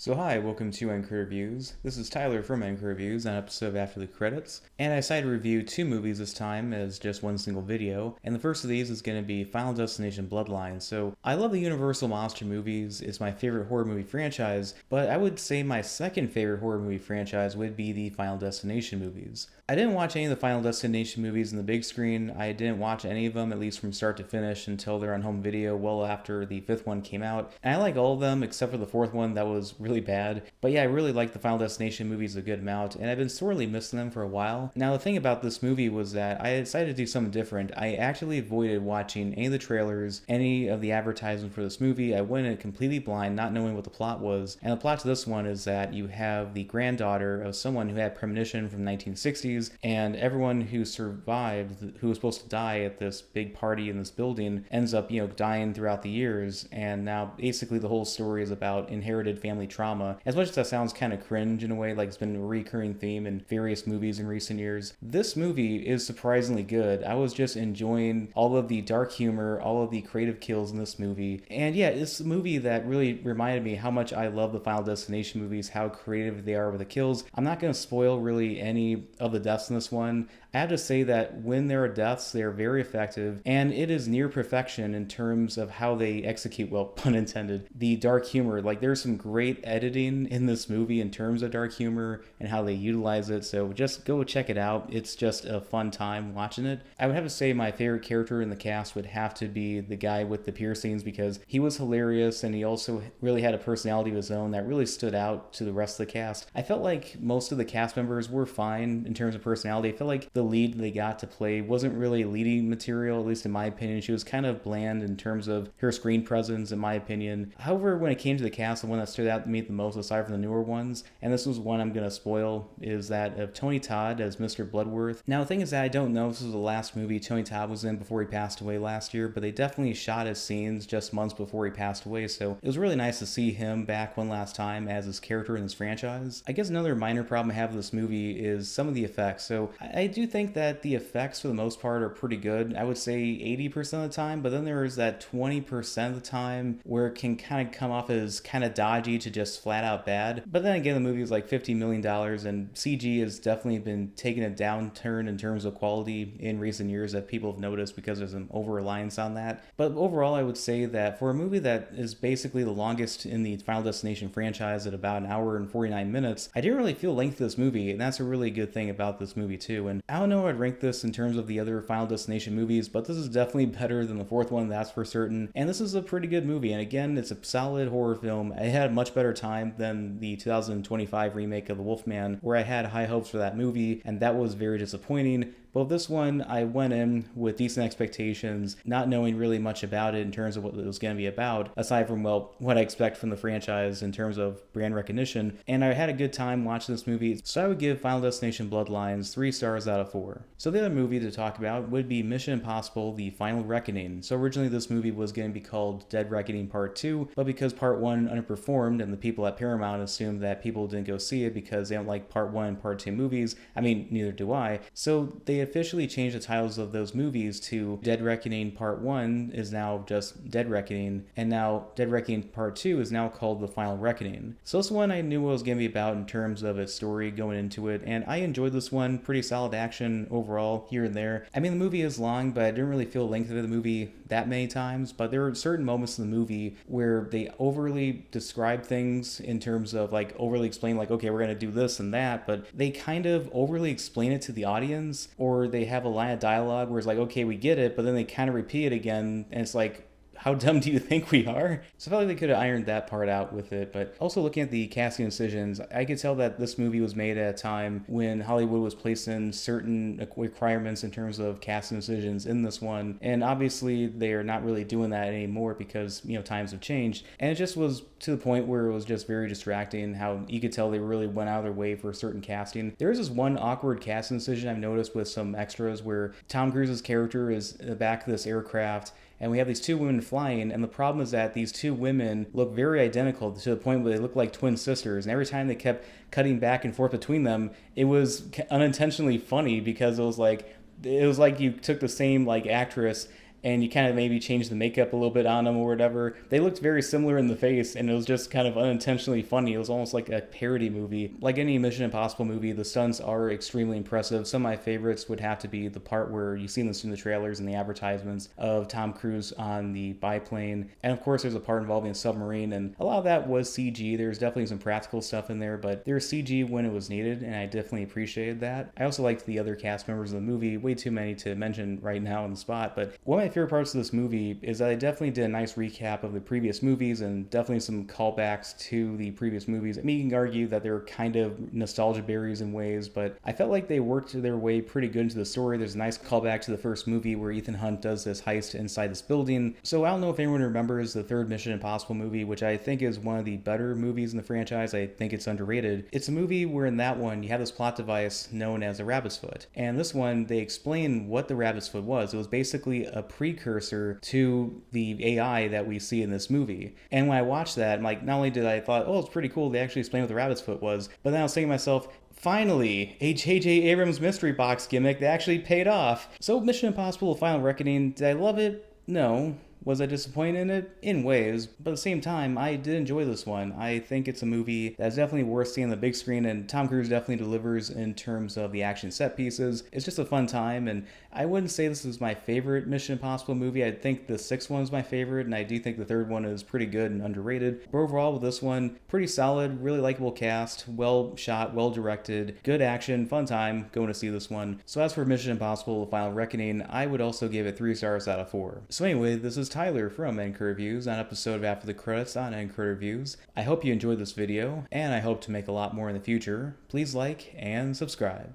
So hi, welcome to Anchor Reviews. This is Tyler from Anchor Reviews, an episode of After the Credits. And I decided to review two movies this time as just one single video. And the first of these is going to be Final Destination Bloodlines. So I love the Universal monster movies. It's my favorite horror movie franchise. But I would say my second favorite horror movie franchise would be the Final Destination movies. I didn't watch any of the Final Destination movies in the big screen. I didn't watch any of them, at least from start to finish, until they're on home video well after the fifth one came out. And I like all of them except for the fourth one that was really bad. But yeah, I really like the Final Destination movies a good amount, and I've been sorely missing them for a while. Now, the thing about this movie was that I decided to do something different. I actually avoided watching any of the trailers, any of the advertising for this movie. I went in completely blind, not knowing what the plot was. And the plot to this one is that you have the granddaughter of someone who had premonition from the 1960s, and everyone who survived, who was supposed to die at this big party in this building, ends up, dying throughout the years. And now basically the whole story is about inherited family trauma. As much as that sounds kind of cringe in a way, like it's been a recurring theme in various movies in recent years, this movie is surprisingly good. I was just enjoying all of the dark humor, all of the creative kills in this movie. And yeah, it's a movie that really reminded me how much I love the Final Destination movies, how creative they are with the kills. I'm not going to spoil really any of the deaths in this one. I have to say that when there are deaths, they are very effective, and it is near perfection in terms of how they execute, well, pun intended, the dark humor. Like, there's some great editing in this movie in terms of dark humor and how they utilize it, so just go check it out. It's just a fun time watching it. I would have to say my favorite character in the cast would have to be the guy with the piercings, because he was hilarious, and he also really had a personality of his own that really stood out to the rest of the cast. I felt like most of the cast members were fine in terms of personality. I felt like the lead they got to play wasn't really leading material, at least in my opinion. She was kind of bland in terms of her screen presence, in my opinion. However, when it came to the cast, the one that stood out to me the most, aside from the newer ones, and this was one I'm going to spoil, is that of Tony Todd as Mr. Bloodworth. Now, the thing is that I don't know if this was the last movie Tony Todd was in before he passed away last year, but they definitely shot his scenes just months before he passed away, so it was really nice to see him back one last time as his character in this franchise. I guess another minor problem I have with this movie is some of the effects. So I do think that the effects for the most part are pretty good. I would say 80% of the time, but then there is that 20% of the time where it can kind of come off as kind of dodgy to just flat out bad. But then again, the movie is like $50 million, and CG has definitely been taking a downturn in terms of quality in recent years that people have noticed because there's an over-reliance on that. But overall, I would say that for a movie that is basically the longest in the Final Destination franchise at about an hour and 49 minutes, I didn't really feel length of this movie, and that's a really good thing about this movie too. And I don't know I'd rank this in terms of the other Final Destination movies, but this is definitely better than the fourth one, that's for certain. And this is a pretty good movie, and again, it's a solid horror film. I had a much better time than the 2025 remake of The Wolfman, where I had high hopes for that movie, and that was very disappointing. But with this one, I went in with decent expectations, not knowing really much about it in terms of what it was going to be about, aside from, well, what I expect from the franchise in terms of brand recognition. And I had a good time watching this movie, so I would give Final Destination Bloodlines 3 stars out of 4. So the other movie to talk about would be Mission Impossible: The Final Reckoning. So originally this movie was going to be called Dead Reckoning Part 2, but because Part 1 underperformed and the people at Paramount assumed that people didn't go see it because they don't like Part 1 and Part 2 movies, I mean, neither do I, so they officially changed the titles of those movies to Dead Reckoning Part 1 is now just Dead Reckoning, and now Dead Reckoning Part 2 is now called The Final Reckoning. So this one I knew what it was going to be about in terms of its story going into it, and I enjoyed this one. Pretty solid action overall here and there. I mean, the movie is long, but I didn't really feel the length of the movie that many times, but there are certain moments in the movie where they overly describe things in terms of like overly explain like, okay, we're going to do this and that, but they kind of overly explain it to the audience, or they have a line of dialogue where it's like, okay, we get it, but then they kind of repeat it again, and it's like, how dumb do you think we are? So I felt like they could have ironed that part out with it. But also looking at the casting decisions, I could tell that this movie was made at a time when Hollywood was placing certain requirements in terms of casting decisions in this one. And obviously they are not really doing that anymore because, times have changed. And it just was to the point where it was just very distracting how you could tell they really went out of their way for certain casting. There is this one awkward casting decision I've noticed with some extras where Tom Cruise's character is in the back of this aircraft, and we have these two women flying, and the problem is that these two women look very identical to the point where they look like twin sisters, and every time they kept cutting back and forth between them, it was unintentionally funny because it was like you took the same like actress and you kind of maybe change the makeup a little bit on them or whatever, they looked very similar in the face, and it was just kind of unintentionally funny. It was almost like a parody movie. Like any Mission Impossible movie, the stunts are extremely impressive. Some of my favorites would have to be the part where you see this in the trailers and the advertisements of Tom Cruise on the biplane. And of course, there's a part involving a submarine, and a lot of that was CG. There's definitely some practical stuff in there, but there's CG when it was needed, and I definitely appreciated that. I also liked the other cast members of the movie, way too many to mention right now on the spot, but one of my favorite parts of this movie is that I definitely did a nice recap of the previous movies and definitely some callbacks to the previous movies. I mean, you can argue that they're kind of nostalgia berries in ways, but I felt like they worked their way pretty good into the story. There's a nice callback to the first movie where Ethan Hunt does this heist inside this building. So I don't know if anyone remembers the third Mission Impossible movie, which I think is one of the better movies in the franchise. I think it's underrated. It's a movie where in that one you have this plot device known as a rabbit's foot. And this one, they explain what the rabbit's foot was. It was basically a precursor to the AI that we see in this movie. And when I watched that, I'm like, not only did I thought, oh, it's pretty cool, they actually explained what the rabbit's foot was, but then I was thinking to myself, finally, a J.J. Abrams mystery box gimmick that actually paid off. So Mission Impossible: Final Reckoning, did I love it? No. Was I disappointed in it? In ways, but at the same time, I did enjoy this one. I think it's a movie that's definitely worth seeing on the big screen, and Tom Cruise definitely delivers in terms of the action set pieces. It's just a fun time, and I wouldn't say this is my favorite Mission Impossible movie. I think the sixth one is my favorite, and I do think the third one is pretty good and underrated. But overall, with this one, pretty solid, really likable cast, well shot, well directed, good action, fun time going to see this one. So as for Mission Impossible: Final Reckoning, I would also give it 3 stars out of 4. So anyway, this is Tyler from Anchor Reviews on episode of After the Credits on Anchor Reviews. I hope you enjoyed this video, and I hope to make a lot more in the future. Please like and subscribe.